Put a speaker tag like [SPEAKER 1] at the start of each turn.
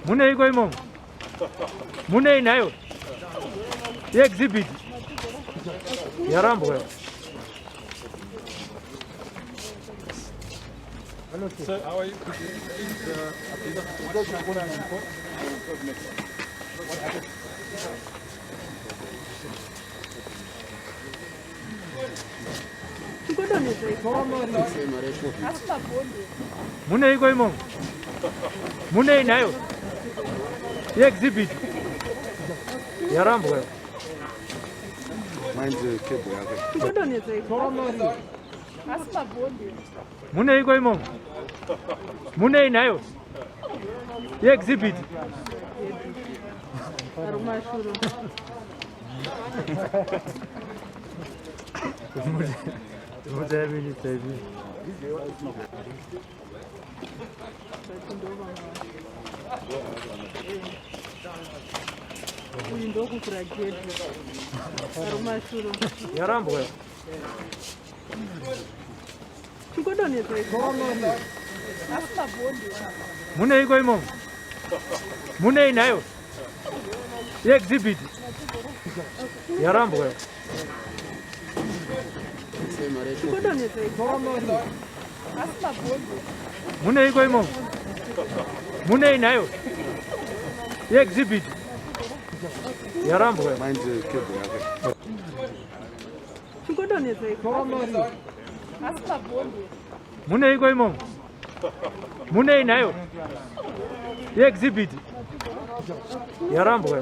[SPEAKER 1] Mune iko imo. Mune inayo. Exhibit. Yarambo.
[SPEAKER 2] Hello, sir. How are you?
[SPEAKER 1] Mune iko imo. Mune inayo. Exhibit. Yarambo. Mune iko imo. Mune inayo. Exhibit. SlyMedia Tv. Yarambo. Mune iko imo. Mune inayo. Exhibit. Yarambo. Mune iko imo. Mune inayo. Exhibit. Yarambo. Mune iko imo. Mune inayo. Exhibit. Yarambo.